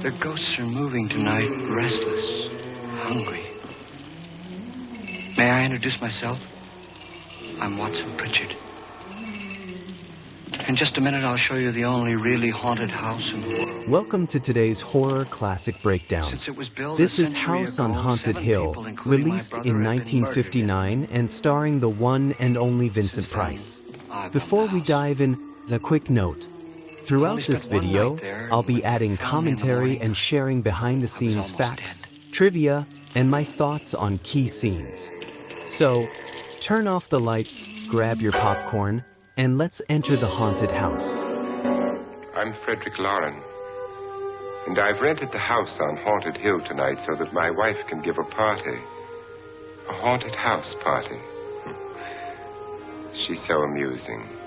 The ghosts are moving tonight, restless, hungry. May I introduce myself? I'm Watson Pritchard. In just a minute, I'll show you the only really haunted house in the world. Welcome to today's Horror Classic Breakdown. Since it was built This a is century House ago, on Haunted 7 Hill, people, including my released brother, in have been murdered. 1959 and starring the one and only Vincent Since then, Price. I've owned Before the we house. dive in, the quick note. I Throughout only this spent one video, night there, I'll and when be they adding found me in the commentary morning, and sharing behind-the-scenes almost facts, dead. trivia, and my thoughts on key scenes. So, turn off the lights, grab your popcorn, and let's enter the haunted house. I'm Frederick Lauren, and I've rented the house on Haunted Hill tonight so that my wife can give a party. A haunted house party. She's so amusing.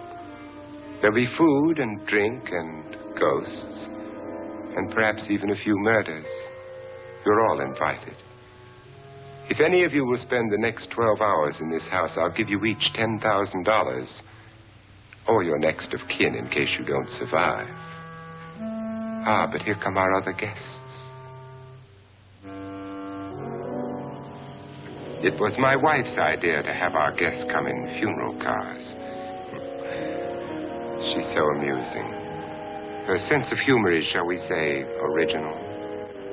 There'll be food and drink and ghosts, and perhaps even a few murders. You're all invited. If any of you will spend the next 12 hours in this house, I'll give you each $10,000. Or your next of kin in case you don't survive. Ah, but here come our other guests. It was my wife's idea to have our guests come in funeral cars. She's so amusing. Her sense of humor is, shall we say, original.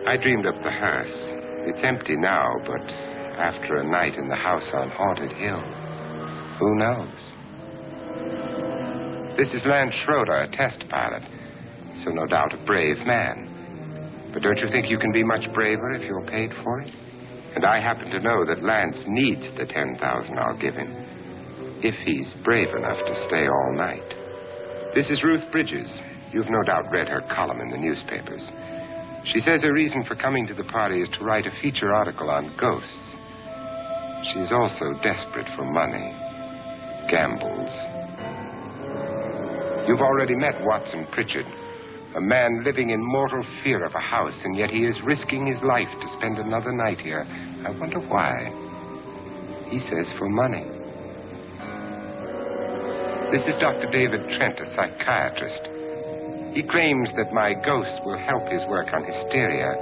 I dreamed up the hearse. It's empty now, but after a night in the house on Haunted Hill, who knows? This is Lance Schroeder, a test pilot, so no doubt a brave man. But don't you think you can be much braver if you're paid for it? And I happen to know that Lance needs the $10,000 I'll give him, if he's brave enough to stay all night. This is Ruth Bridges. You've no doubt read her column in the newspapers. She says her reason for coming to the party is to write a feature article on ghosts. She's also desperate for money, gambles. You've already met Watson Pritchard, a man living in mortal fear of a house, and yet he is risking his life to spend another night here. I wonder why. He says for money. This is Dr. David Trent, a psychiatrist. He claims that my ghost will help his work on hysteria.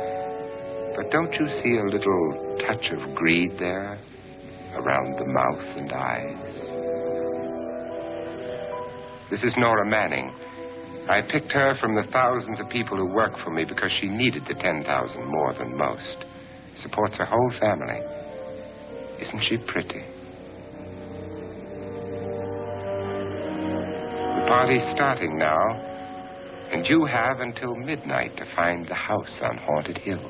But don't you see a little touch of greed there around the mouth and eyes? This is Nora Manning. I picked her from the thousands of people who work for me because she needed the $10,000 more than most. Supports her whole family. Isn't she pretty? The party's starting now, and you have until midnight to find the house on Haunted Hill.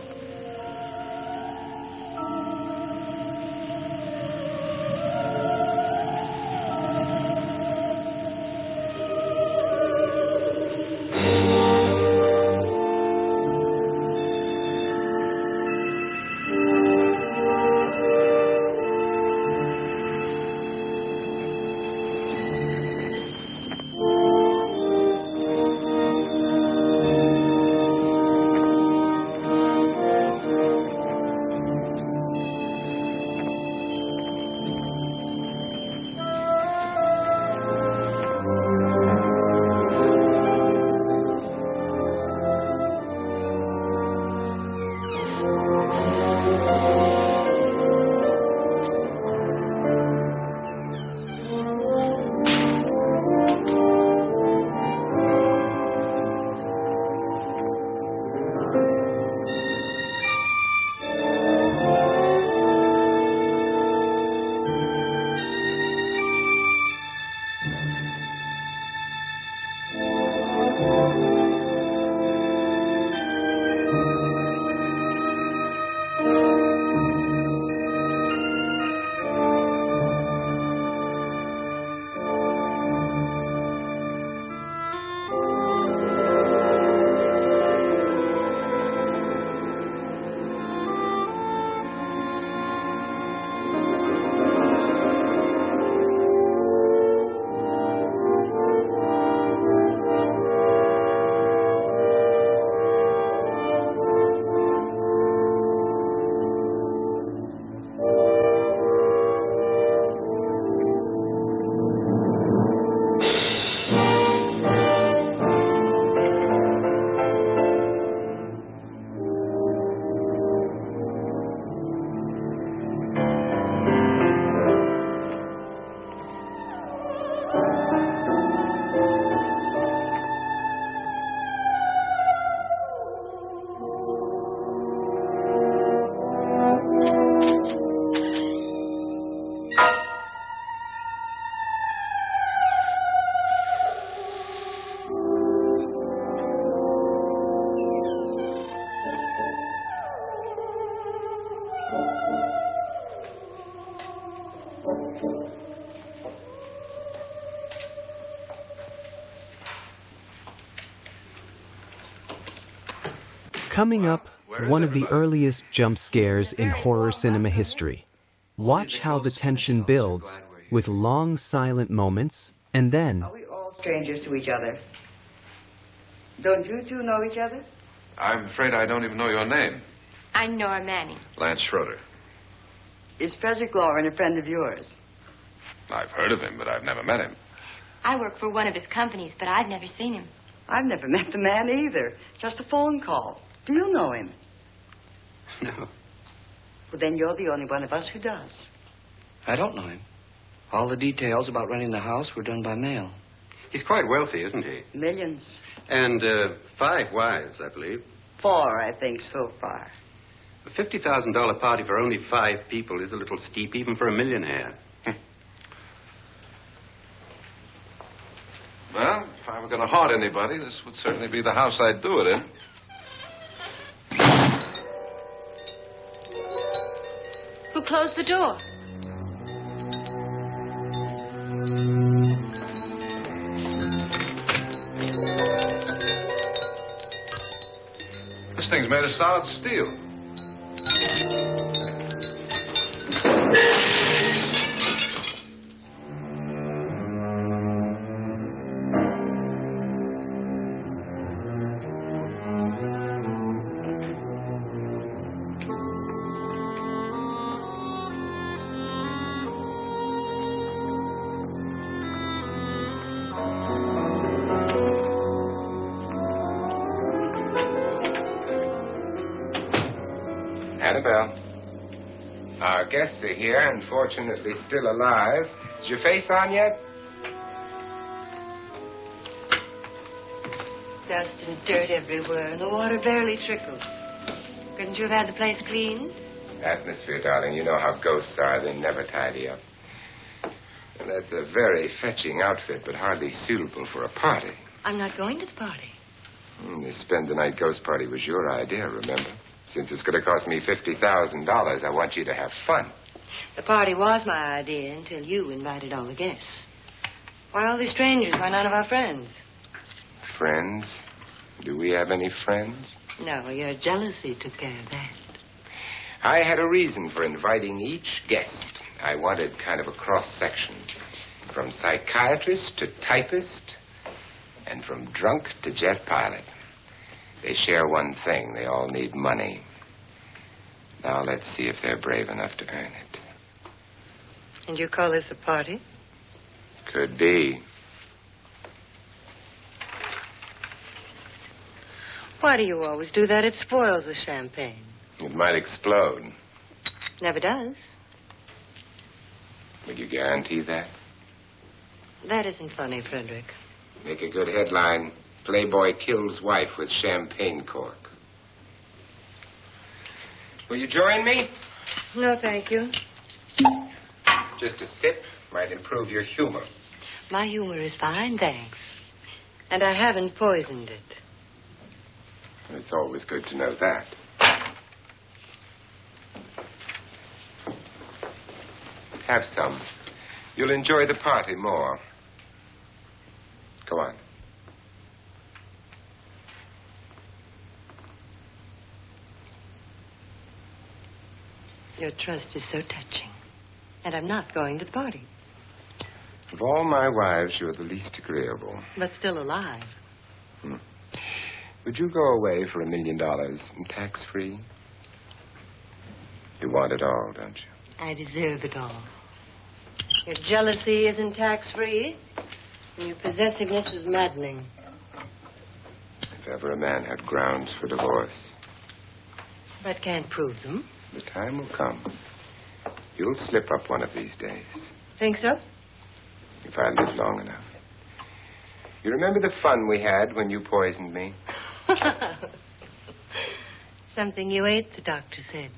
Coming up, one of the earliest jump scares in horror cinema history. Watch how the tension builds with long silent moments and then... Are we all strangers to each other? Don't you two know each other? I'm afraid I don't even know your name. I'm Nora Manning. Lance Schroeder. Is Frederick Lauren a friend of yours? I've heard of him, but I've never met him. I work for one of his companies, but I've never seen him. I've never met the man either. Just a phone call. Do you know him? No, Well, then you're the only one of us who does. I don't know him. All the details about renting the house were done by mail. He's quite wealthy, isn't he? Millions. And 5 wives, I believe. 4, I think, so far. A $50,000 party for only 5 people is a little steep, even for a millionaire. Well, if I were going to haunt anybody, this would certainly be the house I'd do it in. Who closed the door? This thing's made of solid steel. Annabelle. Our guests are here, unfortunately still alive. Is your face on yet? Dust and dirt everywhere, and the water barely trickles. Couldn't you have had the place cleaned? Atmosphere, darling. You know how ghosts are. They never tidy up. And that's a very fetching outfit, but hardly suitable for a party. I'm not going to the party. The spend-the-night ghost party was your idea, remember? Since it's going to cost me $50,000, I want you to have fun. The party was my idea until you invited all the guests. Why all these strangers? Why none of our friends? Friends? Do we have any friends? No, your jealousy took care of that. I had a reason for inviting each guest. I wanted kind of a cross-section. From psychiatrist to typist, and from drunk to jet pilot. They share one thing. They all need money. Now let's see if they're brave enough to earn it. And you call this a party? Could be. Why do you always do that? It spoils the champagne. It might explode. Never does. Will you guarantee that? That isn't funny, Frederick. Make a good headline. Playboy kills wife with champagne cork. Will you join me? No, thank you. Just a sip might improve your humor. My humor is fine, thanks. And I haven't poisoned it. It's always good to know that. Have some. You'll enjoy the party more. Go on. Your trust is so touching. And I'm not going to the party. Of all my wives, you're the least agreeable. But still alive. Would you go away for $1 million tax-free? You want it all, don't you? I deserve it all. Your jealousy isn't tax-free. And your possessiveness is maddening. If ever a man had grounds for divorce. But can't prove them. The time will come. You'll slip up one of these days. Think so? If I live long enough. You remember the fun we had when you poisoned me? Something you ate, the doctor said.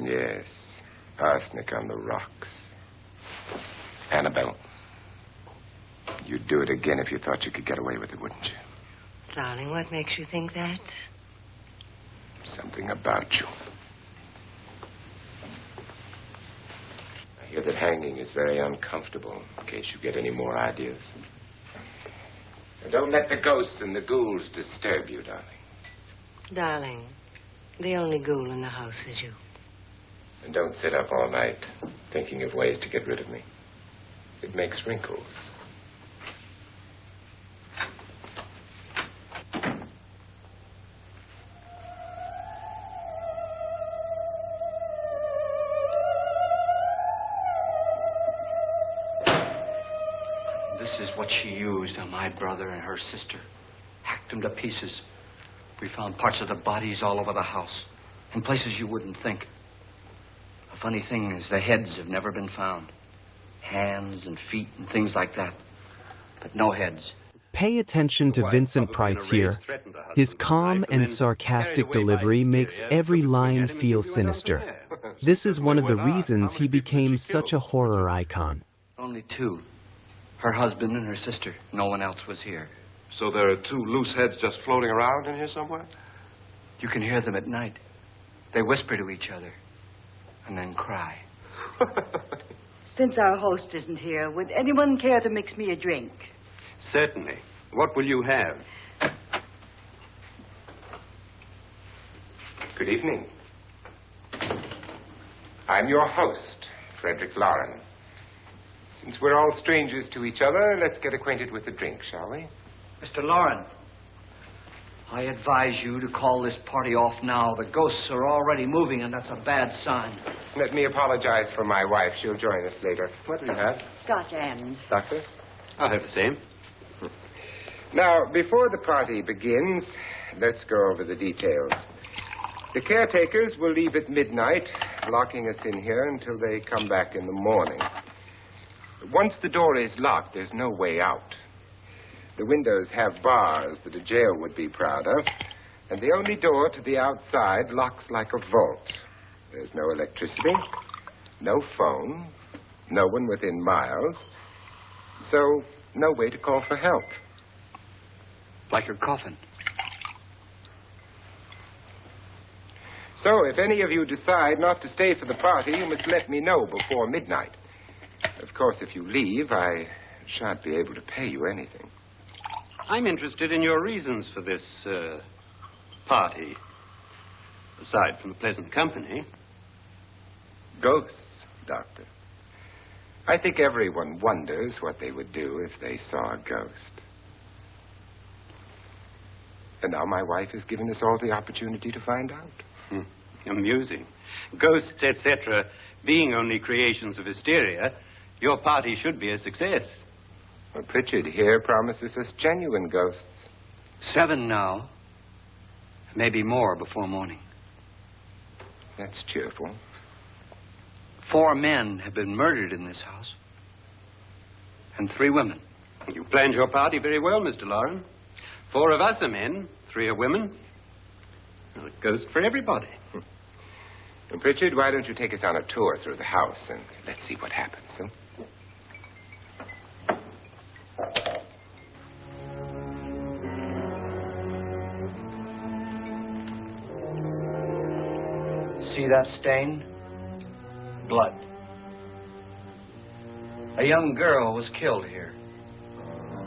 Yes. Arsenic on the rocks. Annabelle, you'd do it again if you thought you could get away with it, wouldn't you? Darling, what makes you think that? Something about you. I hear that hanging is very uncomfortable, in case you get any more ideas. Now, don't let the ghosts and the ghouls disturb you, darling. Darling, The only ghoul in the house is you. And don't sit up all night thinking of ways to get rid of me. It makes wrinkles. This is what she used on my brother and her sister. Hacked them to pieces. We found parts of the bodies all over the house, in places you wouldn't think. The funny thing is the heads have never been found. Hands and feet and things like that. But no heads. Pay attention to Vincent Price here. His calm and sarcastic delivery makes every line feel sinister. This is one of the reasons he became such a horror icon. Only two. Her husband and her sister. No one else was here. So there are two loose heads just floating around in here somewhere? You can hear them at night. They whisper to each other and then cry. Since our host isn't here, would anyone care to mix me a drink? Certainly. What will you have? Good evening. I'm your host, Frederick Lauren. Since we're all strangers to each other, let's get acquainted with the drink, shall we? Mr. Lauren, I advise you to call this party off now. The ghosts are already moving, and that's a bad sign. Let me apologize for my wife. She'll join us later. What do you have? Scotch and. Doctor? I'll have the same. Now, before the party begins, let's go over the details. The caretakers will leave at midnight, locking us in here until they come back in the morning. Once the door is locked, there's no way out. The windows have bars that a jail would be proud of, and the only door to the outside locks like a vault. There's no electricity, no phone, no one within miles, so no way to call for help. Like your coffin. So if any of you decide not to stay for the party, you must let me know before midnight. Of course, if you leave, I shan't be able to pay you anything. I'm interested in your reasons for this, party. Aside from the pleasant company. Ghosts, Doctor. I think everyone wonders what they would do if they saw a ghost. And now my wife has given us all the opportunity to find out. Amusing. Ghosts, etc., being only creations of hysteria, your party should be a success. Well, Pritchard here promises us genuine ghosts. 7 now. Maybe more before morning. That's cheerful. 4 men have been murdered in this house. And 3 women. You planned your party very well, Mr. Lauren. 4 of us are men, 3 are women. Well, a ghost for everybody. Well, Pritchard, why don't you take us on a tour through the house and let's see what happens, huh? See that stain? Blood. A young girl was killed here.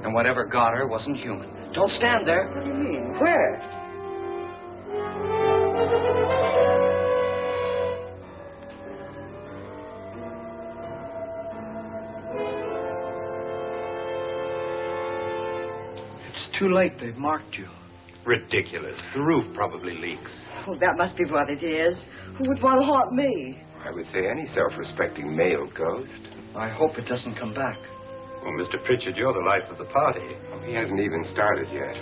And whatever got her wasn't human. Don't stand there. What do you mean? Where? It's too late. They've marked you. Ridiculous. The roof probably leaks. Oh, that must be what it is. Who would want to haunt me? I would say any self-respecting male ghost. I hope it doesn't come back. Well, Mr. Pritchard, you're the life of the party. Oh, he hasn't even started yet.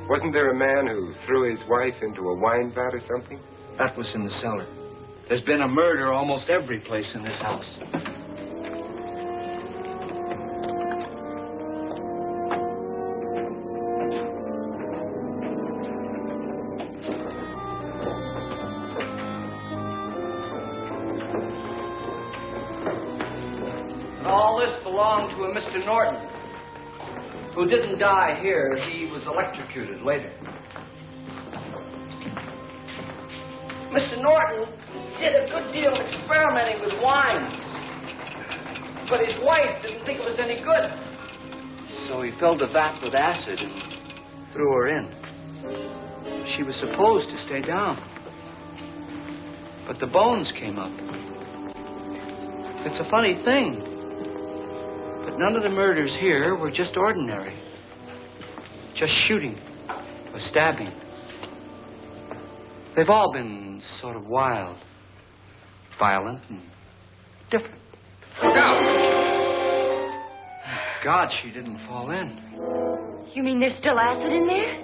Wasn't there a man who threw his wife into a wine vat or something? That was in the cellar. There's been a murder almost every place in this house. All this belonged to a Mr. Norton, who didn't die here. He was electrocuted later. Mr. Norton did a good deal of experimenting with wines, but his wife didn't think it was any good. So he filled the vat with acid and threw her in. She was supposed to stay down. But the bones came up. It's a funny thing. But none of the murders here were just ordinary. Just shooting or stabbing. They've all been sort of wild, violent, and different. Look out! God, she didn't fall in. You mean there's still acid in there?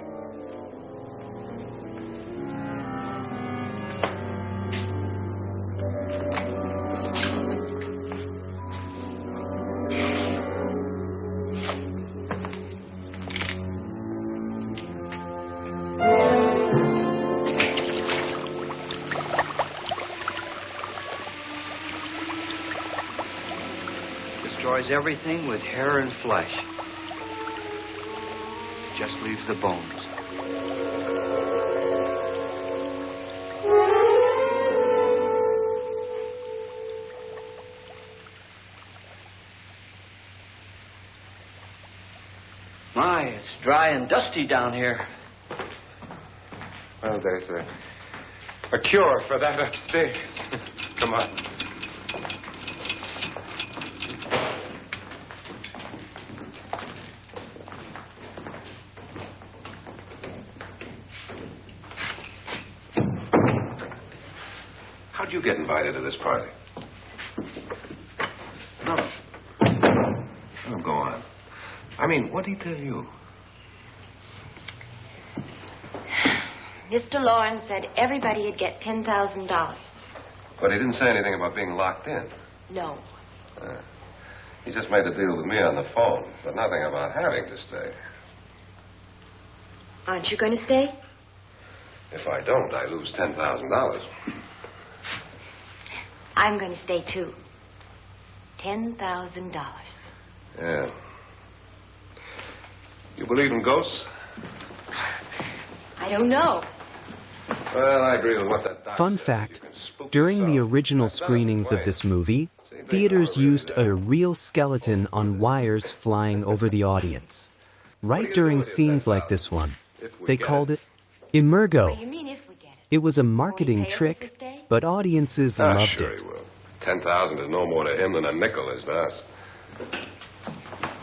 Destroys everything with hair and flesh. Just leaves the bones. My, it's dry and dusty down here. Well, there's a cure for that upstairs. Come on. How'd you get invited to this party? No. Oh, go on. I mean, what did he tell you? Mr. Lawrence said everybody'd get $10,000. But he didn't say anything about being locked in. No. He just made a deal with me on the phone, but nothing about having to stay. Aren't you going to stay? If I don't, I lose $10,000. I'm going to stay, too. $10,000. Yeah. You believe in ghosts? I don't know. Well, I agree with what that doc Fun said. fact, You can spook during the yourself. original I've done it screenings of twice. this movie, See, they theaters are really used there. a real skeleton on wires flying over the audience. Right do during with your scenes like 10,000? this one, If we they get called it What do Emergo. you mean if we get it? It was a Will he marketing pay us to trick, stay? but audiences Ah, loved sure it. he will. 10,000 is no more to him than a nickel is to us.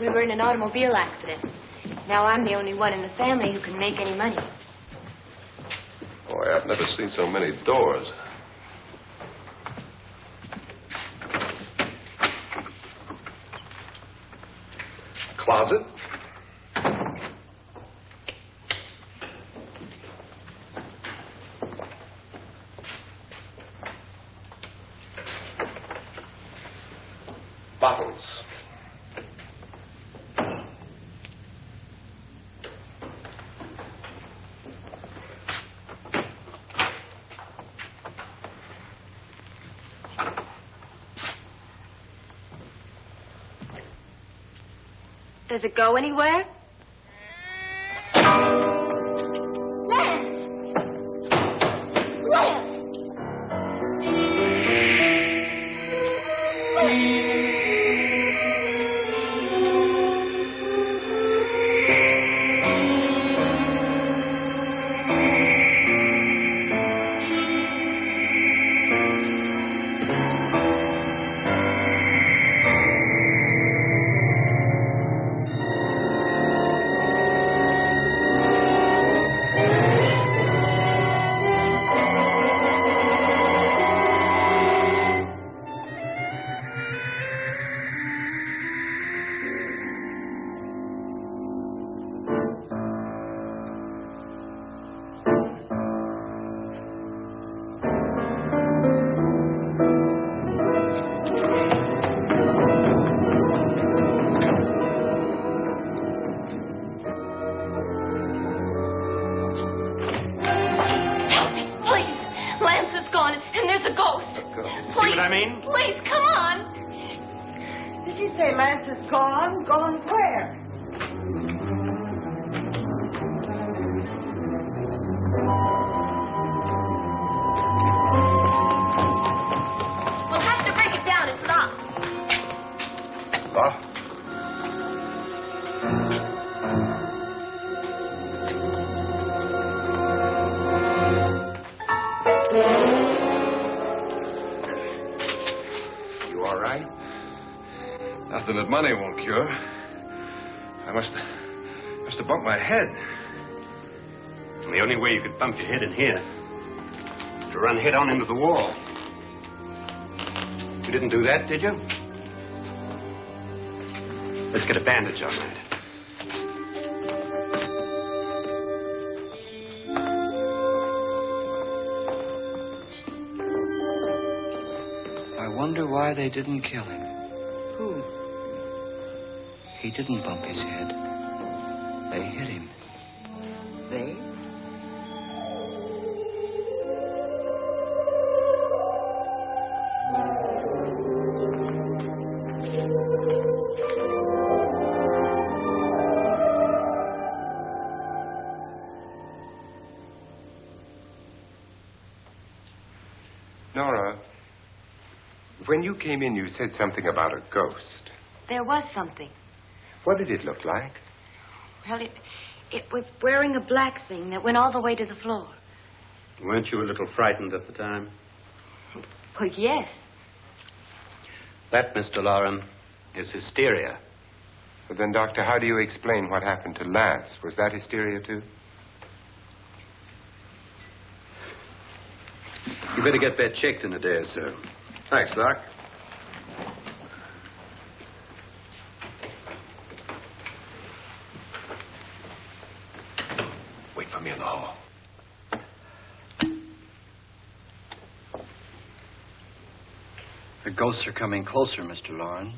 We were in an automobile accident. Now I'm the only one in the family who can make any money. Boy, I've never seen so many doors. Closet? Bottles. Does it go anywhere? Lance! Lance! Please! Lance is gone, and there's a ghost. See what I mean? Please, come on! Did she say Lance is gone? Gone where? We'll have to break it down. It's locked. What? something that money won't cure. I must have bumped my head. The only way you could bump your head in here is to run head on into the wall. You didn't do that, did you? Let's get a bandage on that. I wonder why they didn't kill him. Who? He didn't bump his head. They hit him. They? Nora, when you came in, you said something about a ghost. There was something. What did it look like? Well, it was wearing a black thing that went all the way to the floor. Weren't you a little frightened at the time? Well, yes. That, Mr. Loren, is hysteria. Well, then, Doctor, how do you explain what happened to Lance? Was that hysteria, too? You better get that checked in a day or so. Thanks, Doc. Wait for me in the hall. The ghosts are coming closer, Mr. Loren.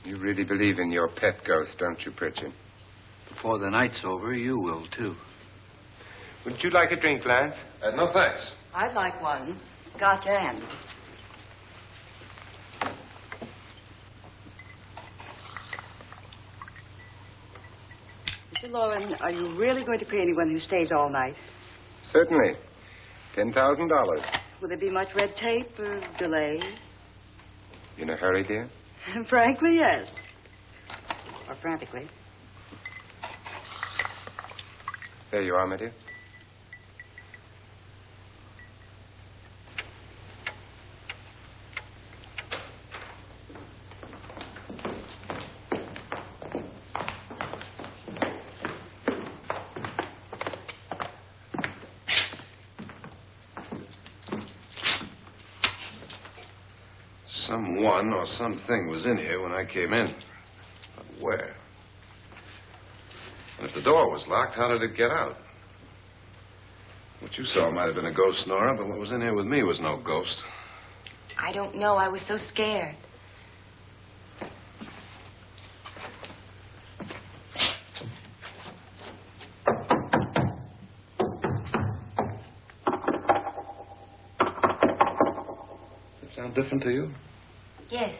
You really believe in your pet ghost, don't you, Pritchard? Before the night's over, you will, too. Would you like a drink, Lance? No, thanks. I'd like one. Scotch and. Mr. Loren, are you really going to pay anyone who stays all night? Certainly. $10,000. Will there be much red tape or delay? In a hurry, dear? Frankly, yes. Or frantically. There you are, my dear. Someone or something was in here when I came in. But where? And if the door was locked, how did it get out? What you saw might have been a ghost, Nora, but what was in here with me was no ghost. I don't know. I was so scared. Does it sound different to you? Yes.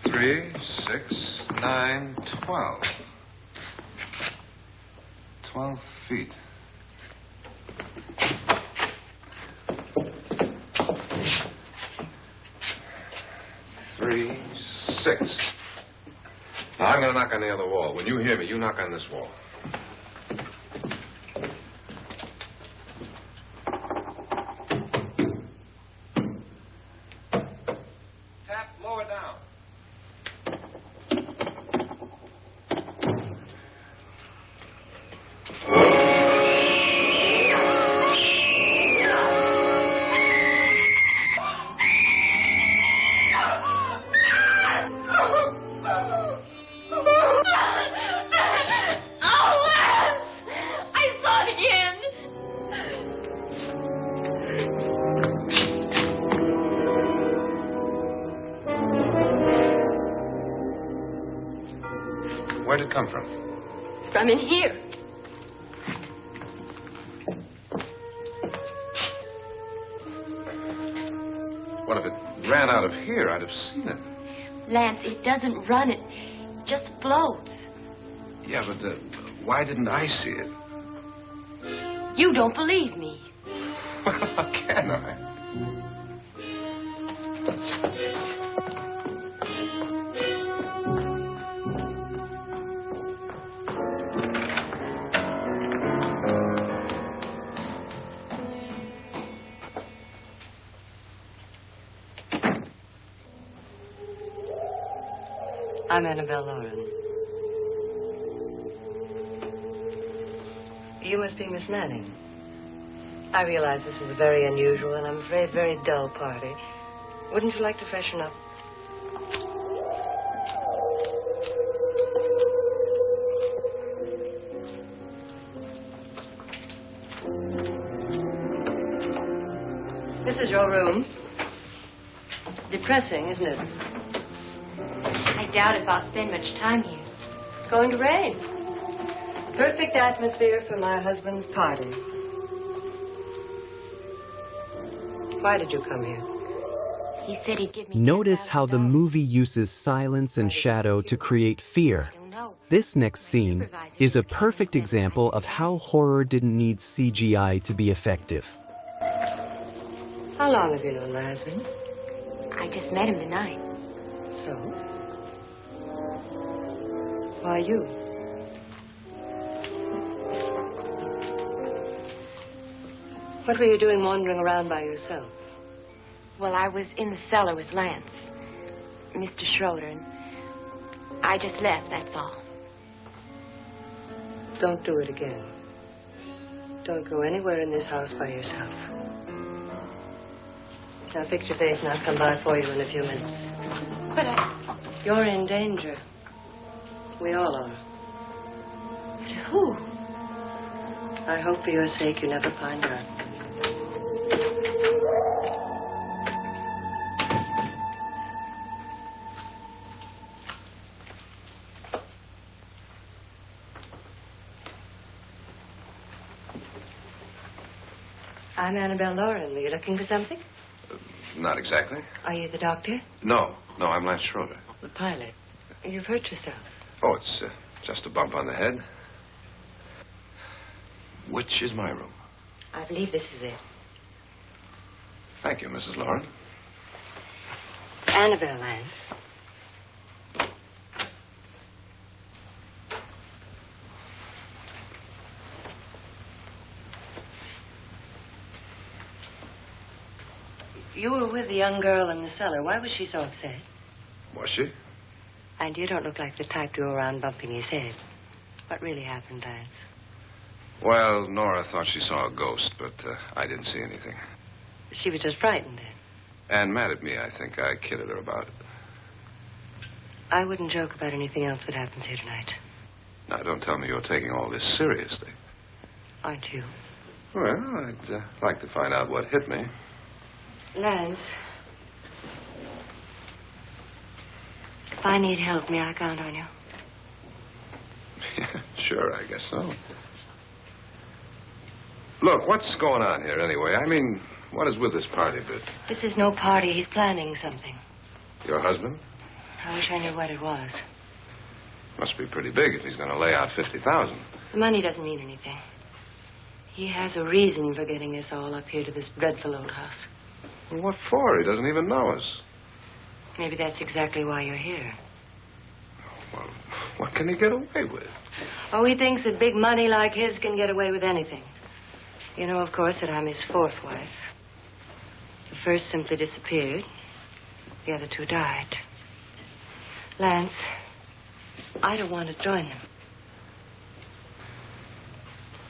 Three, 6, 9, 12. 12 feet. Three, 6. Now, I'm going to knock on the other wall. When you hear me, you knock on this wall. Tap lower down. Where'd it come from? From in here. What if it ran out of here? I'd have seen it. Lance, it doesn't run. It just floats. Yeah, but why didn't I see it? You don't believe me. Well, how can I? I'm Annabelle Lauren. You must be Miss Manning. I realize this is a very unusual and I'm afraid very dull party. Wouldn't you like to freshen up? This is your room. Depressing, isn't it? I doubt if I'll spend much time here. It's going to rain. Perfect atmosphere for my husband's party. Why did you come here? He said he'd give me Notice how the $10,000. movie uses silence and shadow to create fear. This next scene is a perfect example of how horror didn't need CGI to be effective. How long have you known my husband? I just met him tonight. So? Why you? What were you doing wandering around by yourself? Well, I was in the cellar with Lance, Mr. Schroeder, and I just left, that's all. Don't do it again. Don't go anywhere in this house by yourself. Now fix your face and I'll come by for you in a few minutes. But You're in danger. We all are. But who? I hope for your sake you never find out. I'm Annabelle Lauren. Were you looking for something? Not exactly. Are you the doctor? No, I'm Lance Schroeder. The pilot. You've hurt yourself. Oh, it's just a bump on the head. Which is my room? I believe this is it. Thank you, Mrs. Lauren. Annabelle Lance. You were with the young girl in the cellar. Why was she so upset? Was she? And you don't look like the type to go around bumping his head. What really happened, Lance? Well, Nora thought she saw a ghost, but I didn't see anything. She was just frightened then. And mad at me, I think. I kidded her about it. I wouldn't joke about anything else that happens here tonight. Now, don't tell me you're taking all this seriously. Aren't you? Well, I'd like to find out what hit me. Lance. If I need help, may I count on you? Sure, I guess so. Look, what's going on here anyway? I mean, what is with this party bit? This is no party. He's planning something. Your husband? I wish I knew what it was. Must be pretty big if he's going to lay out $50,000. The money doesn't mean anything. He has a reason for getting us all up here to this dreadful old house. Well, what for? He doesn't even know us. Maybe that's exactly why you're here. Well, what can he get away with? Oh, he thinks that big money like his can get away with anything. You know, of course, that I'm his fourth wife. The first simply disappeared. The other two died. Lance, I don't want to join them.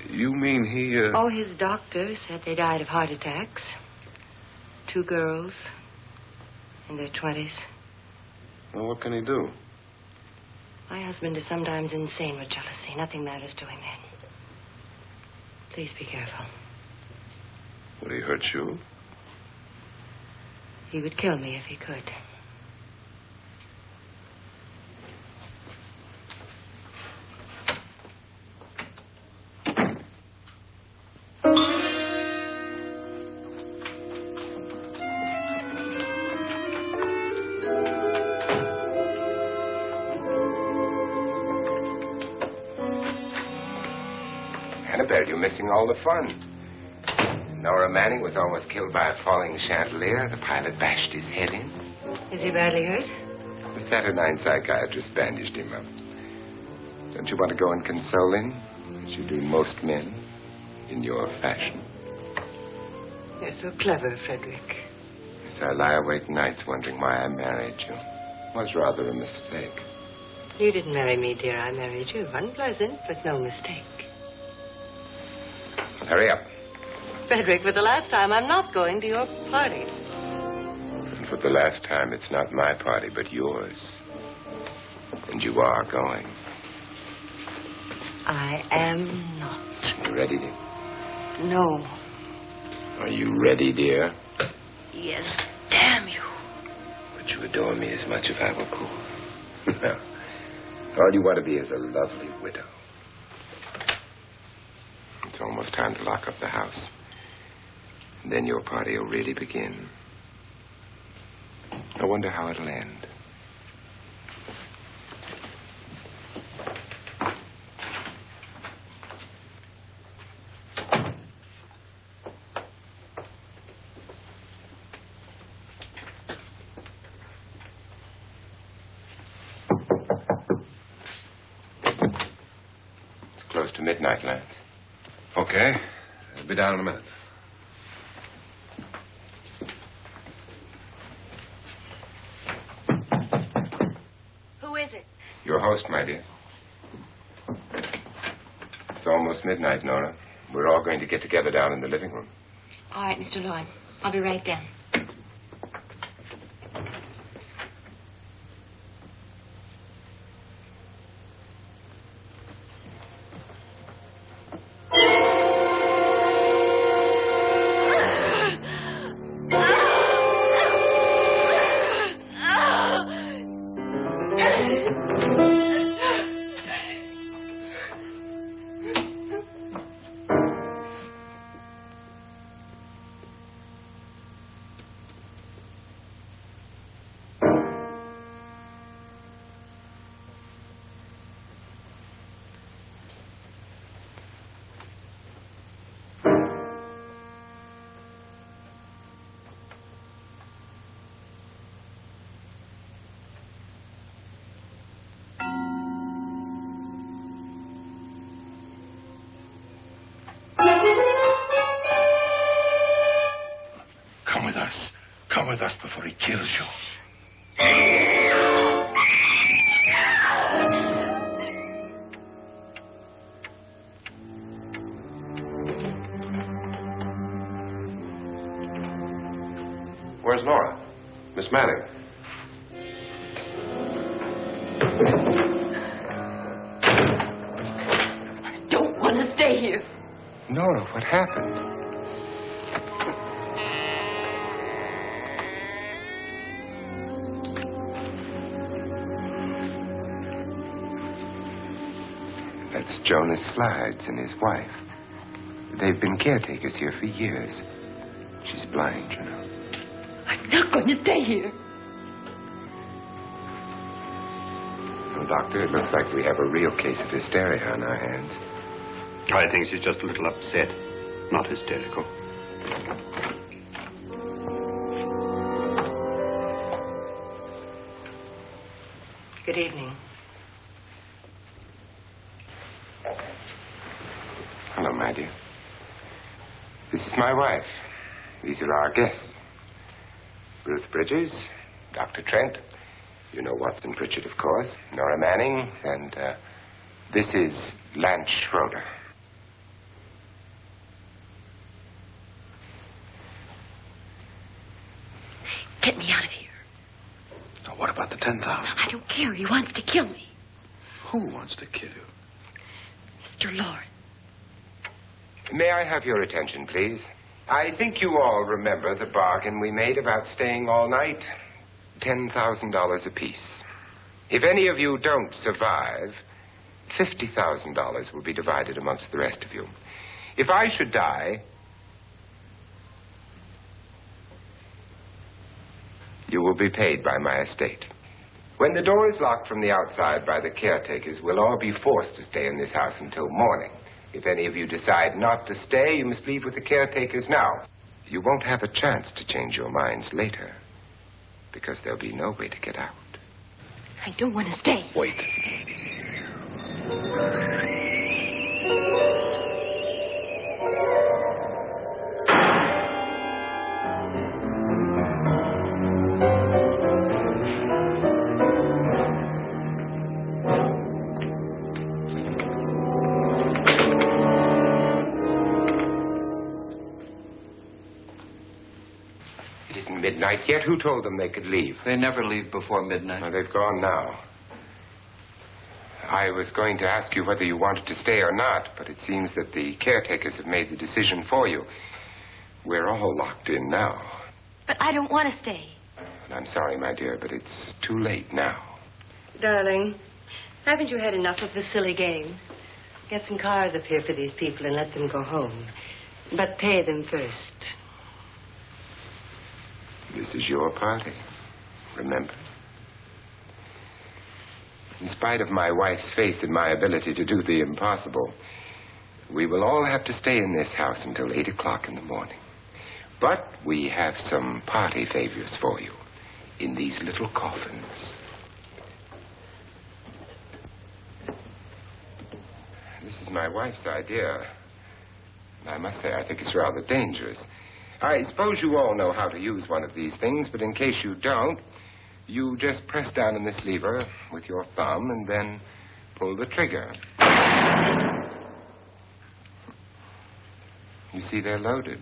You mean he, Oh, his doctor said they died of heart attacks. 2 girls in their 20s. Well, what can he do? My husband is sometimes insane with jealousy. Nothing matters to him then. Please be careful. Would he hurt you? He would kill me if he could. Annabelle, you're missing all the fun. Nora Manning was almost killed by a falling chandelier. The pilot bashed his head in. Is he badly hurt? The Saturnine psychiatrist bandaged him up. Don't you want to go and console him, as you do most men, in your fashion? You're so clever, Frederick. As I lie awake nights wondering why I married you. It was rather a mistake. You didn't marry me, dear. I married you. Unpleasant, but no mistake. Hurry up. Frederick, for the last time, I'm not going to your party. And for the last time, it's not my party, but yours. And you are going. I am not. You ready, dear? No. Are you ready, dear? Yes, damn you. But you adore me as much if I were cool. No. All you want to be is a lovely widow. It's almost time to lock up the house. And then your party will really begin. I wonder how it'll end. It's close to midnight, Lance. Okay. I'll be down in a minute. Who is it? Your host, my dear. It's almost midnight, Nora. We're all going to get together down in the living room. All right, Mr. Lloyd. I'll be right down. Come with us before he kills you. Where's Nora? Miss Manning. I don't want to stay here. Nora, what happened? That's Jonas Slides and his wife. They've been caretakers here for years. She's blind, you know. I'm not going to stay here. Well, Doctor, it looks like we have a real case of hysteria on our hands. I think she's just a little upset, not hysterical. Good evening. Hello, my dear. This is my wife. These are our guests. Ruth Bridgers, Dr. Trent. You know Watson Pritchard, of course. Nora Manning. And this is Lance Schroeder. Get me out of here. Now, what about the 10,000? I don't care. He wants to kill me. Who wants to kill you? Mr. Lord. May I have your attention, please? I think you all remember the bargain we made about staying all night. $10,000 apiece. If any of you don't survive, $50,000 will be divided amongst the rest of you. If I should die, you will be paid by my estate. When the door is locked from the outside by the caretakers, we'll all be forced to stay in this house until morning. If any of you decide not to stay, you must leave with the caretakers now. You won't have a chance to change your minds later, because there'll be no way to get out. I don't want to stay. Wait. midnight yet? Who told them they could leave? They never leave before midnight. Well, they've gone now. I was going to ask you whether you wanted to stay or not, but it seems that the caretakers have made the decision for you. We're all locked in now. But I don't want to stay. And I'm sorry, my dear, but it's too late now. Darling, haven't you had enough of the silly game? Get some cars up here for these people and let them go home. But pay them first. This is your party, remember? In spite of my wife's faith in my ability to do the impossible, we will all have to stay in this house until 8 o'clock in the morning. But we have some party favors for you in these little coffins. This is my wife's idea. I must say, I think it's rather dangerous. I suppose you all know how to use one of these things, but in case you don't, you just press down on this lever with your thumb and then pull the trigger. You see, they're loaded.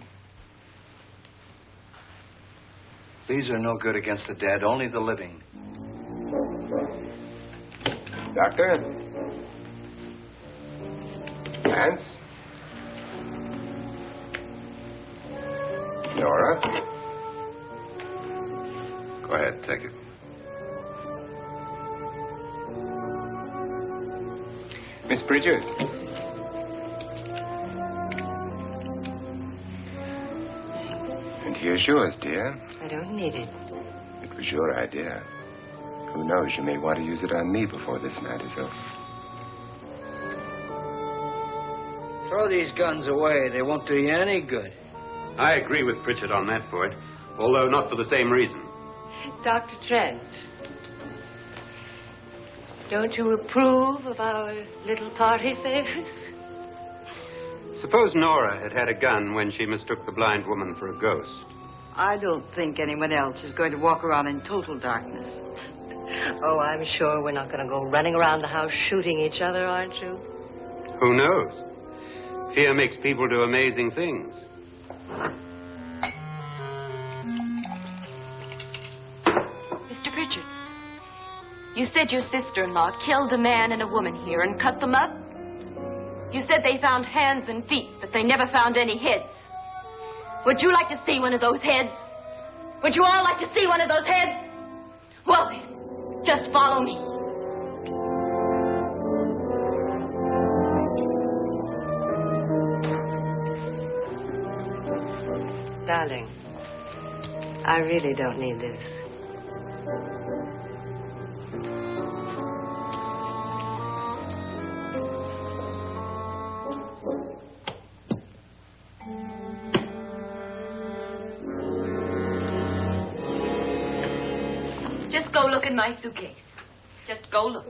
These are no good against the dead, only the living. Doctor? Lance? Nora? Go ahead, take it. Miss Bridges? And here's yours, dear. I don't need it. It was your idea. Who knows, you may want to use it on me before this night is over. Throw these guns away. They won't do you any good. I agree with Pritchard on that point, although not for the same reason. Dr. Trent, don't you approve of our little party favors? Suppose Nora had had a gun when she mistook the blind woman for a ghost. I don't think anyone else is going to walk around in total darkness. Oh, I'm sure we're not going to go running around the house shooting each other, aren't you? Who knows? Fear makes people do amazing things. Mr. Pritchard, you said your sister-in-law killed a man and a woman here and cut them up? You said they found hands and feet, but they never found any heads. Would you like to see one of those heads? Would you all like to see one of those heads? Well, then, just follow me. Darling, I really don't need this. Just go look in my suitcase. Just go look.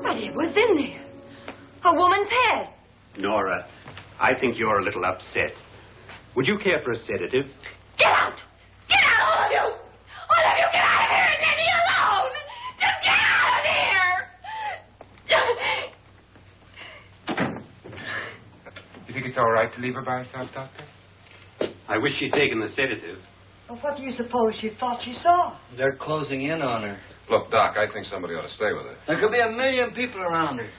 But it was in there. A woman's head. Nora, I think you're a little upset. Would you care for a sedative? Get out! Get out, all of you! All of you, get out of here and leave me alone! Just get out of here! You think it's all right to leave her by herself, Doctor? I wish she'd taken the sedative. Well, what do you suppose she thought she saw? They're closing in on her. Look, Doc, I think somebody ought to stay with her. There could be 1 million people around her.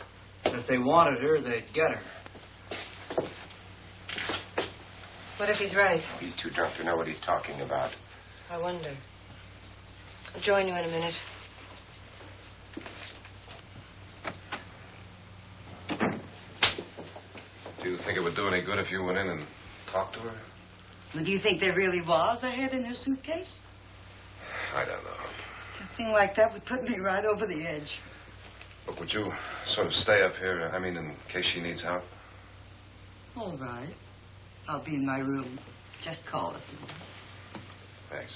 If they wanted her, they'd get her. What if he's right? He's too drunk to know what he's talking about. I wonder. I'll join you in a minute. Do you think it would do any good if you went in and talked to her? Well, do you think there really was a head in her suitcase? I don't know. A thing like that would put me right over the edge. Look, would you sort of stay up here, I mean, in case she needs help? All right. I'll be in my room. Just call it. Thanks.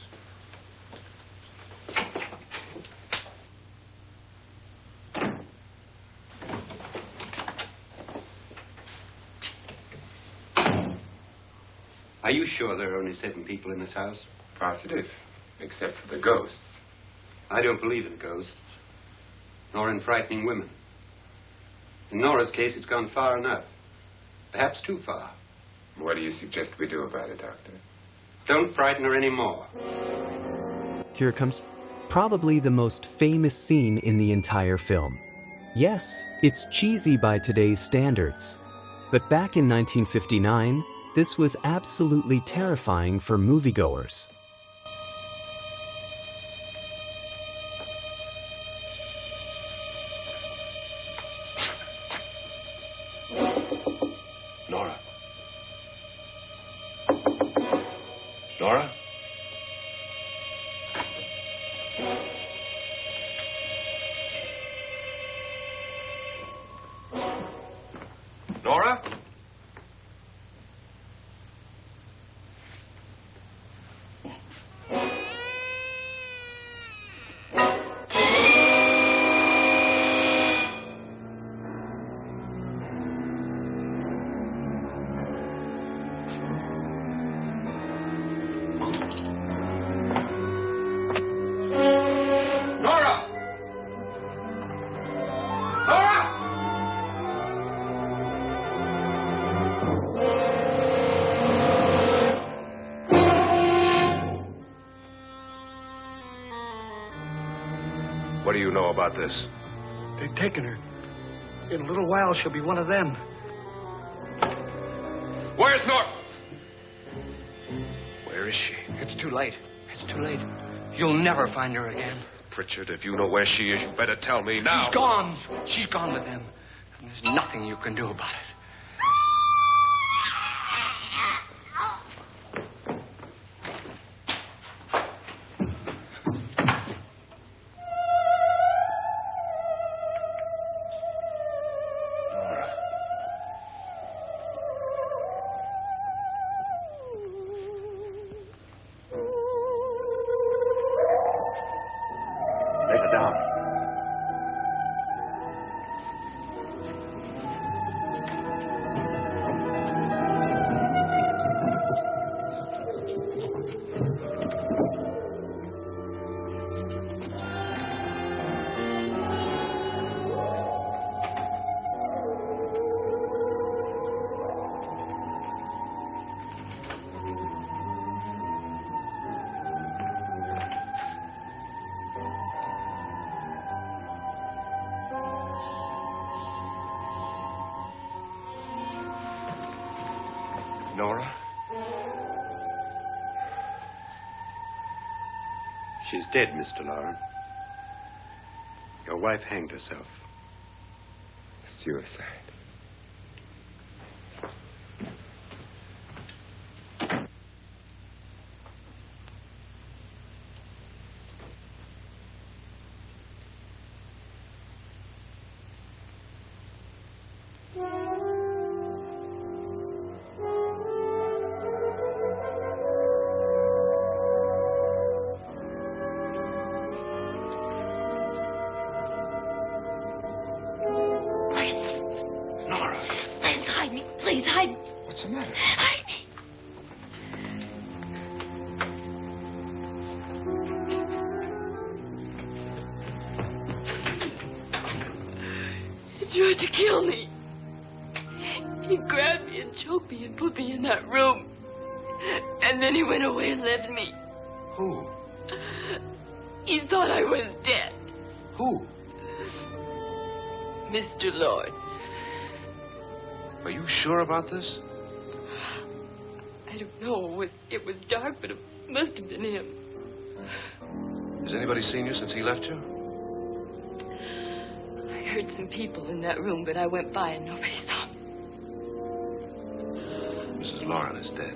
Are you sure there are only 7 people in this house? Positive, except for the ghosts. I don't believe in ghosts, nor in frightening women. In Nora's case, it's gone far enough. Perhaps too far. What do you suggest we do about it, Doctor? Don't frighten her anymore. Here comes probably the most famous scene in the entire film. Yes, it's cheesy by today's standards. But back in 1959, this was absolutely terrifying for moviegoers. Nora? Nora? Nora? What do you know about this? They've taken her. In a little while, she'll be one of them. Where's Nora? Where is she? It's too late. It's too late. You'll never find her again. Pritchard, if you know where she is, you better tell me now. She's gone. She's gone with them. And there's nothing you can do about it. Lay her down. Nora? She's dead, Mr. Loren. Your wife hanged herself. Suicide. Please, hide me. What's the matter? Hide me. He tried to kill me. He grabbed me and choked me and put me in that room. And then he went away and left me. Who? He thought I was dead. Who? Mr. Lord. Are you sure about this? I don't know. It was dark, but it must have been him. Has anybody seen you since he left you? I heard some people in that room, but I went by and nobody saw me. Mrs. Loren is dead.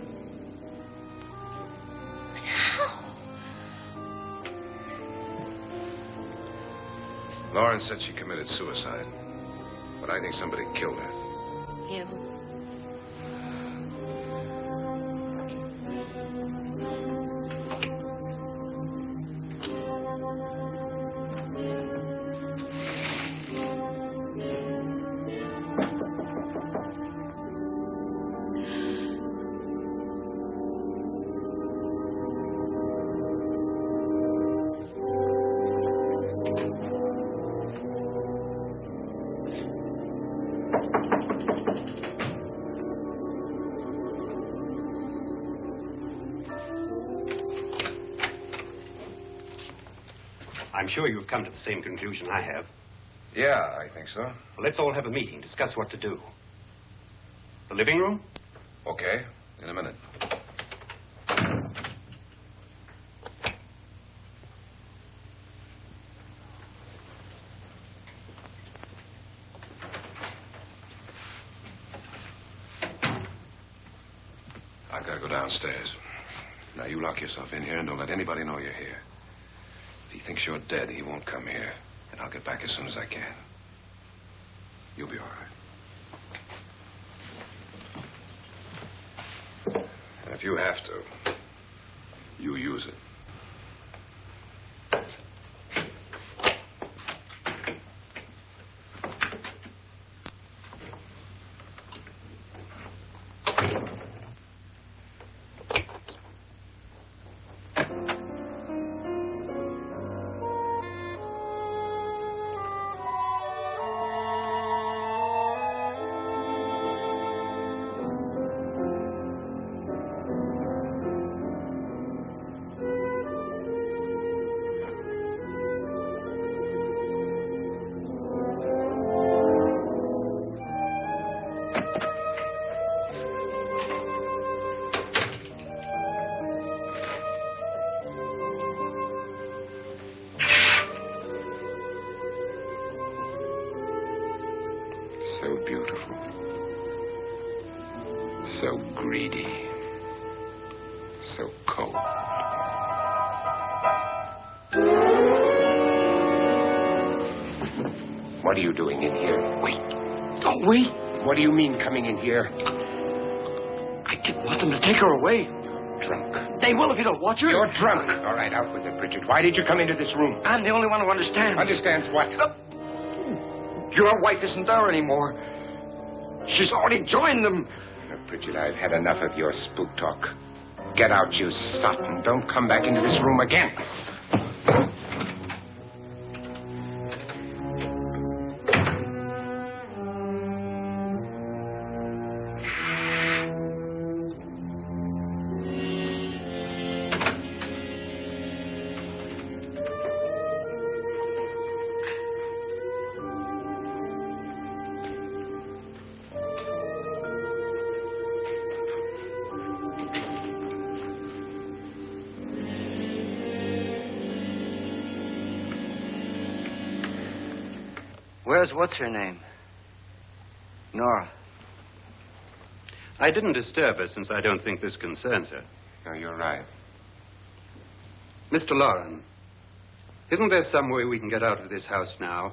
But how? Loren said she committed suicide, but I think somebody killed her. Him? I'm sure you've come to the same conclusion I have. Yeah, I think so. Well, let's all have a meeting, discuss what to do. The living room? Okay, in a minute. I've got to go downstairs. Now, you lock yourself in here and don't let anybody know you're here. If he thinks you're dead, he won't come here. And I'll get back as soon as I can. You'll be all right. And if you have to, you use it. So beautiful. So greedy. So cold. What are you doing in here? Wait. Don't wait. What do you mean coming in here? I didn't want them to take her away. Drunk. They will if you don't watch her. You're drunk. All right, out with it, Bridget. Why did you come into this room? I'm the only one who understands. Understands what? Your wife isn't there anymore. She's already joined them. Bridget, I've had enough of your spook talk. Get out, you sot, and don't come back into this room again. Where's what's-her-name? Nora. I didn't disturb her since I don't think this concerns her. No, you're right. Mr. Loren, isn't there some way we can get out of this house now?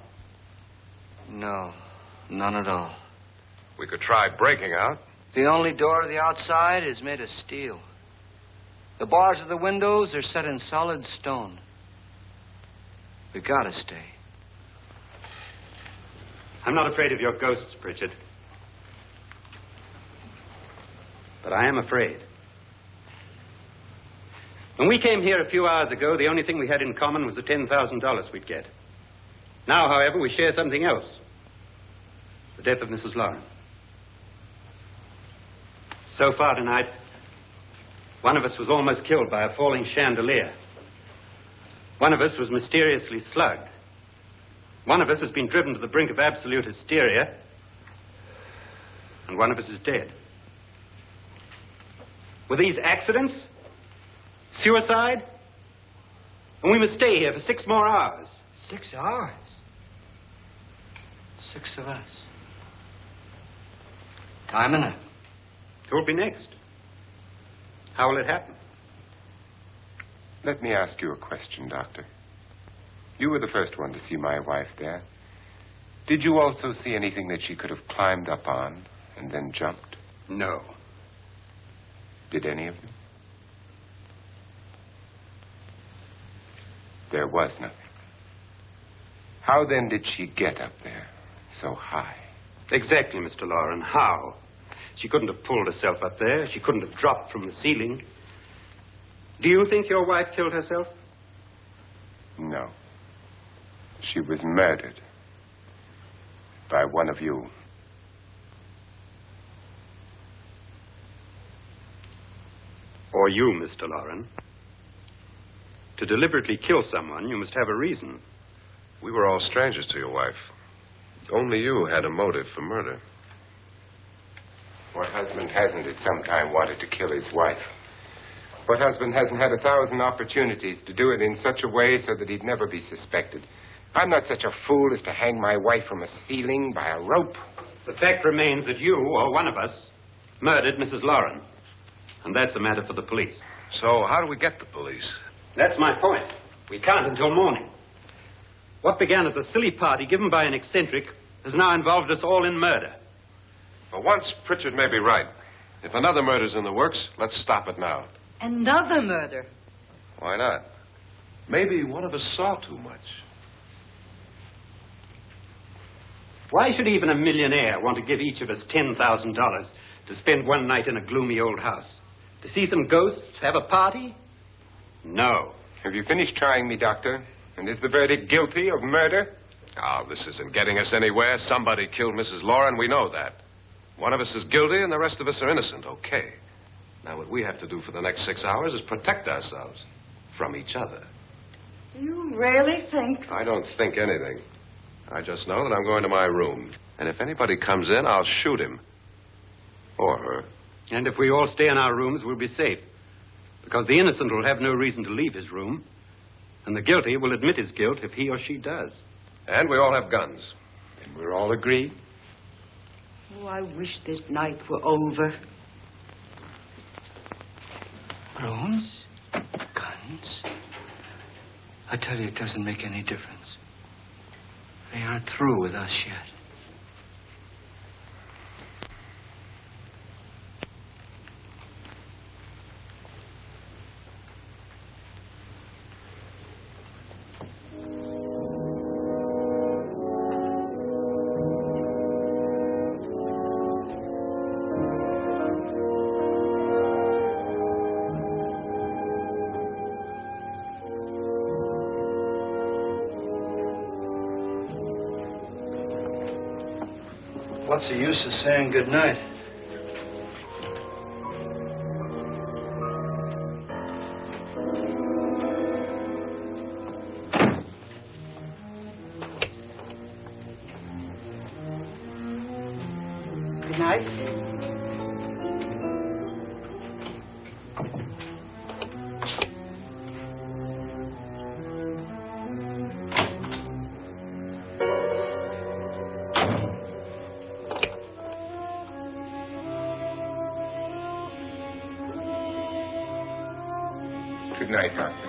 No, none at all. We could try breaking out. The only door to the outside is made of steel. The bars of the windows are set in solid stone. We gotta stay. I'm not afraid of your ghosts, Pritchard. But I am afraid. When we came here a few hours ago, the only thing we had in common was the $10,000 we'd get. Now, however, we share something else. The death of Mrs. Loren. So far tonight, one of us was almost killed by a falling chandelier. One of us was mysteriously slugged. One of us has been driven to the brink of absolute hysteria. And one of us is dead. Were these accidents? Suicide? And we must stay here for 6 more hours. 6 hours? 6 of us. Time enough. Who will be next? How will it happen? Let me ask you a question, Doctor. You were the first one to see my wife there. Did you also see anything that she could have climbed up on and then jumped? No. Did any of you? There was nothing. How then did she get up there so high? Exactly, Mr. Loren. How? She couldn't have pulled herself up there. She couldn't have dropped from the ceiling. Do you think your wife killed herself? No. She was murdered by one of you. Or you, Mr. Loren. To deliberately kill someone, you must have a reason. We were all strangers to your wife. Only you had a motive for murder. What husband hasn't at some time wanted to kill his wife? What husband hasn't had 1,000 opportunities to do it in such a way so that he'd never be suspected? I'm not such a fool as to hang my wife from a ceiling by a rope. The fact remains that you, or one of us, murdered Mrs. Lauren. And that's a matter for the police. So how do we get the police? That's my point. We can't until morning. What began as a silly party given by an eccentric has now involved us all in murder. For once, Pritchard may be right. If another murder's in the works, let's stop it now. Another murder? Why not? Maybe one of us saw too much. Why should even a millionaire want to give each of us $10,000 to spend one night in a gloomy old house? To see some ghosts, have a party? No. Have you finished trying me, Doctor? And is the verdict guilty of murder? Oh, this isn't getting us anywhere. Somebody killed Mrs. Lauren. We know that. One of us is guilty and the rest of us are innocent. Okay. Now, what we have to do for the next 6 hours is protect ourselves from each other. Do you really think? I don't think anything. I just know that I'm going to my room. And if anybody comes in, I'll shoot him. Or her. And if we all stay in our rooms, we'll be safe. Because the innocent will have no reason to leave his room. And the guilty will admit his guilt if he or she does. And we all have guns. And we're all agreed? Oh, I wish this night were over. Rooms? Guns? I tell you, it doesn't make any difference. They aren't through with us yet. What's the use of saying good night? Good night. Good night, Doctor.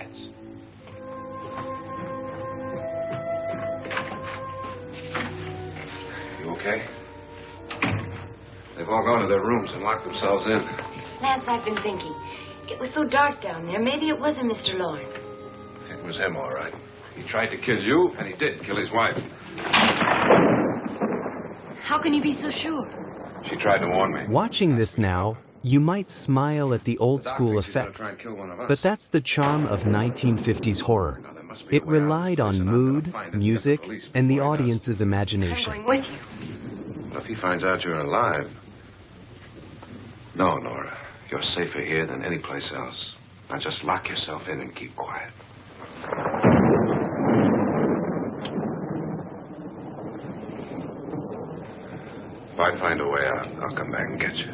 Lance. You okay? They've all gone to their rooms and locked themselves in. Lance, I've been thinking. It was so dark down there. Maybe it wasn't Mr. Lorne. It was him, all right. He tried to kill you, and he did kill his wife. How can you be so sure? She tried to warn me. Watching this now, you might smile at the old school effects, but that's the charm of 1950s horror. It relied on mood, music, and the audience's imagination. I'm going with you. But if he finds out you're alive... No, Nora. You're safer here than any place else. Now just lock yourself in and keep quiet. If I find a way out, I'll come back and get you.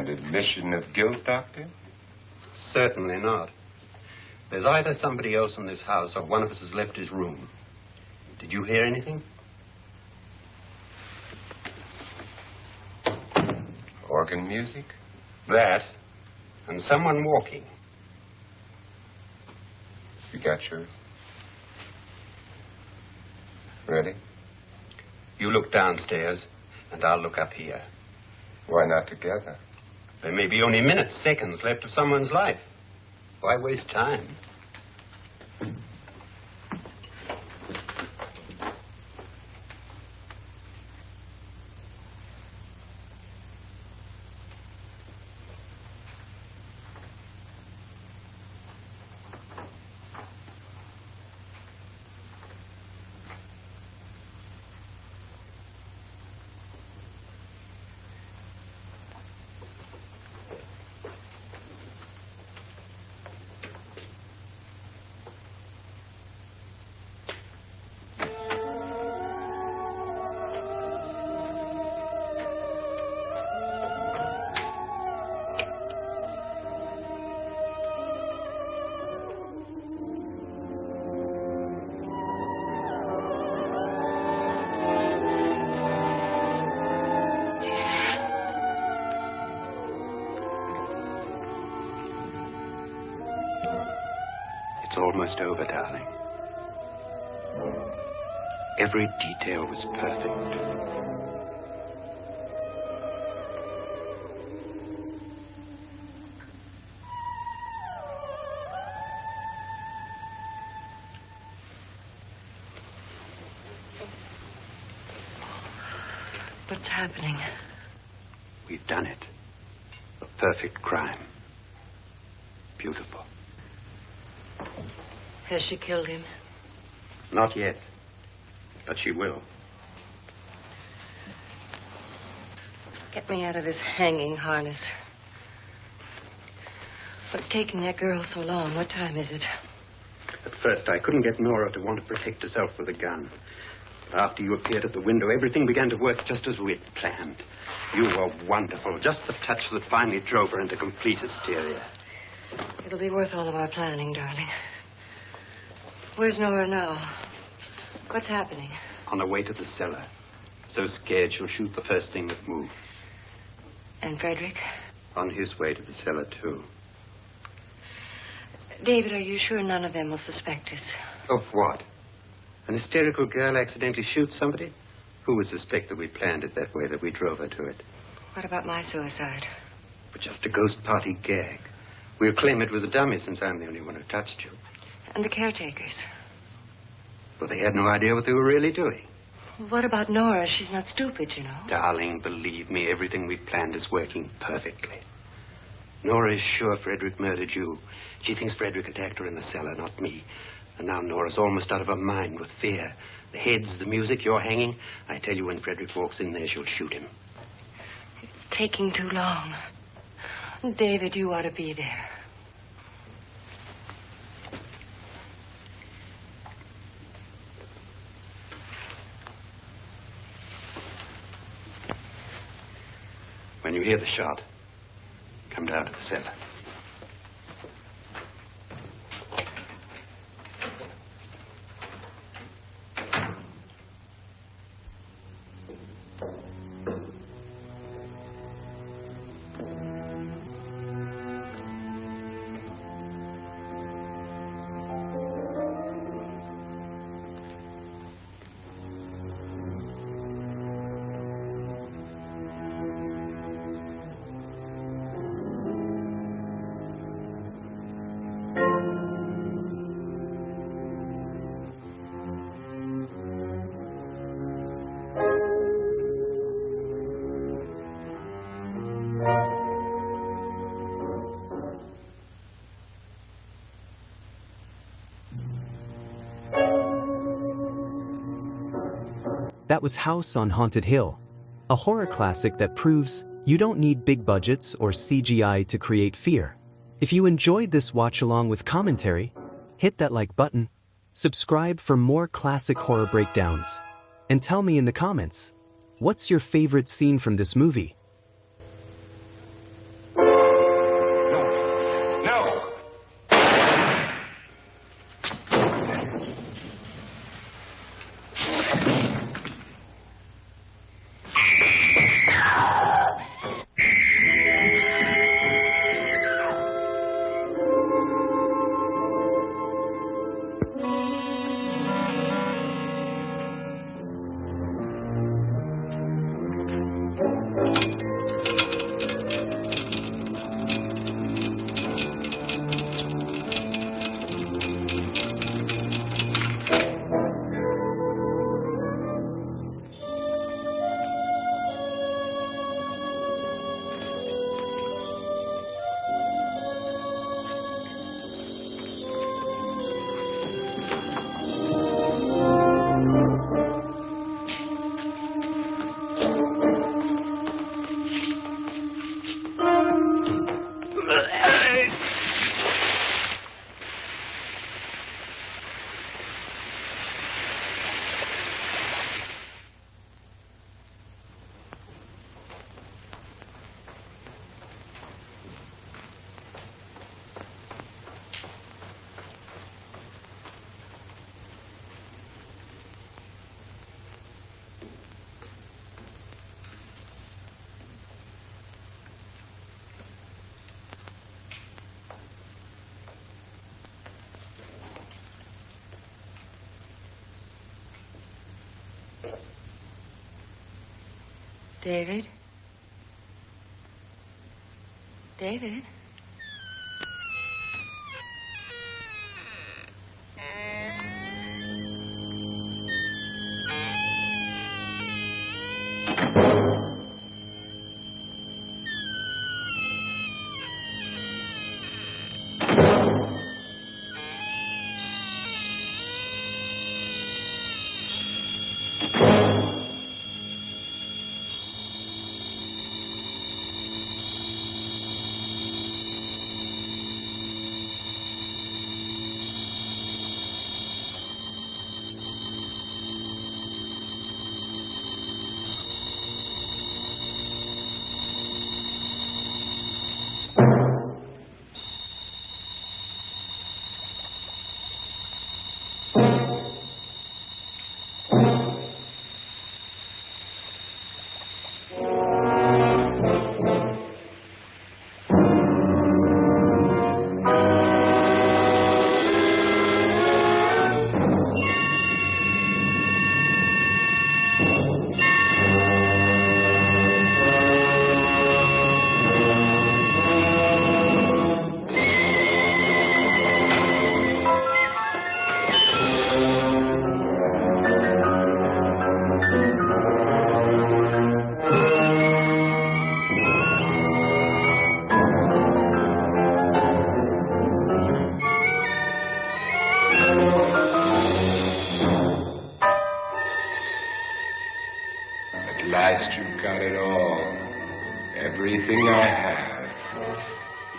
An admission of guilt, Doctor? Certainly not. There's either somebody else in this house or one of us has left his room. Did you hear anything? Organ music? That, and someone walking. You got yours? Ready? You look downstairs, and I'll look up here. Why not together? There may be only minutes, seconds left of someone's life. Why waste time? It's almost over, darling. Every detail was perfect. What's happening? We've done it. A perfect crime. Beautiful. Has she killed him? Not yet. But she will. Get me out of this hanging harness. What's taking that girl so long? What time is it? At first, I couldn't get Nora to want to protect herself with a gun. But after you appeared at the window, everything began to work just as we had planned. You were wonderful. Just the touch that finally drove her into complete hysteria. It'll be worth all of our planning, darling. Where's Nora now? What's happening? On her way to the cellar. So scared she'll shoot the first thing that moves. And Frederick? On his way to the cellar, too. David, are you sure none of them will suspect us? Of what? An hysterical girl accidentally shoots somebody? Who would suspect that we planned it that way, that we drove her to it? What about my suicide? But just a ghost party gag. We'll claim it was a dummy since I'm the only one who touched you. And the caretakers? Well, they had no idea what they were really doing. What about Nora? She's not stupid, you know. Darling, believe me, everything we planned is working perfectly. Nora is sure Frederick murdered you. She thinks Frederick attacked her in the cellar, not me. And now Nora's almost out of her mind with fear. The heads, the music, you're hanging. I tell you, when Frederick walks in there, she'll shoot him. It's taking too long. David, you ought to be there. When you hear the shot, come down to the cellar. That was House on Haunted Hill, a horror classic that proves you don't need big budgets or CGI to create fear. If you enjoyed this watch-along with commentary, hit that like button, subscribe for more classic horror breakdowns, and tell me in the comments, what's your favorite scene from this movie? David? David? At last you've got it all. Everything I have.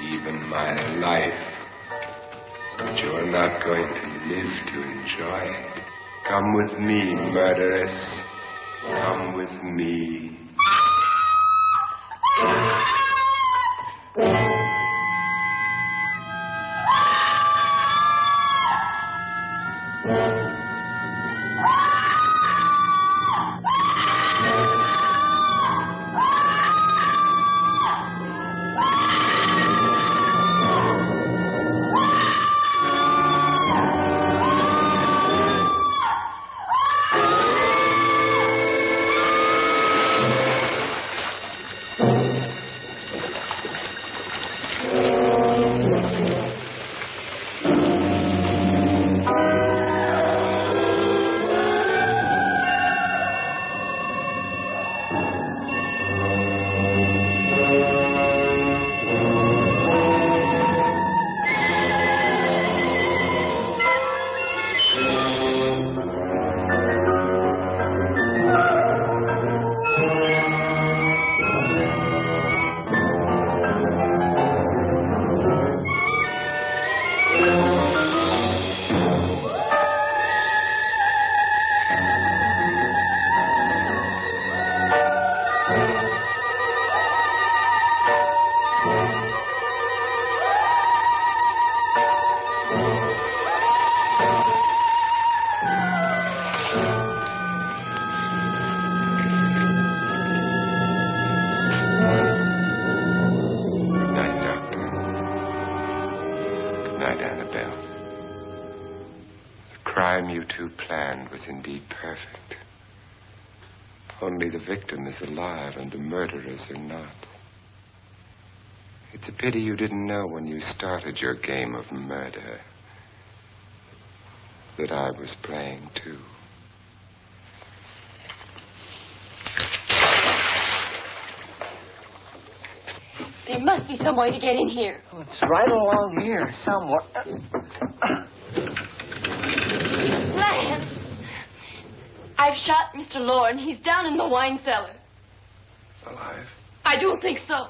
Even my life. But you're not going to live to enjoy it. Come with me, murderess. Come with me. you two planned was indeed perfect. Only the victim is alive and the murderers are not. It's a pity you didn't know when you started your game of murder that I was playing too. There must be some way to get in here. Oh, it's right along here somewhere. Lance! I've shot Mr. Lorne. He's down in the wine cellar. Alive? I don't think so.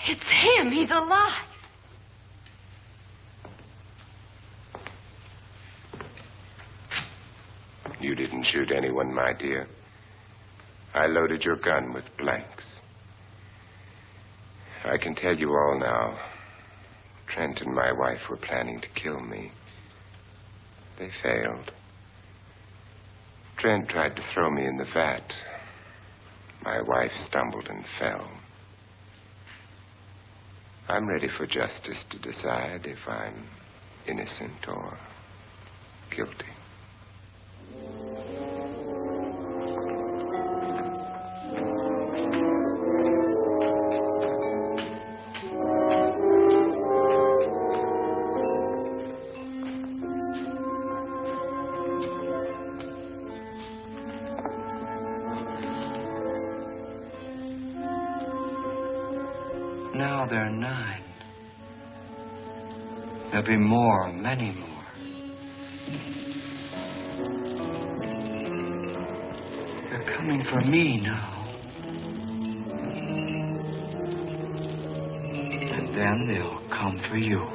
It's him. He's alive. You didn't shoot anyone, my dear. I loaded your gun with blanks. I can tell you all now. Trent and my wife were planning to kill me. They failed. Trent tried to throw me in the vat. My wife stumbled and fell. I'm ready for justice to decide if I'm innocent or guilty. Now there are 9. There'll be more, many more. They're coming for me now. And then they'll come for you.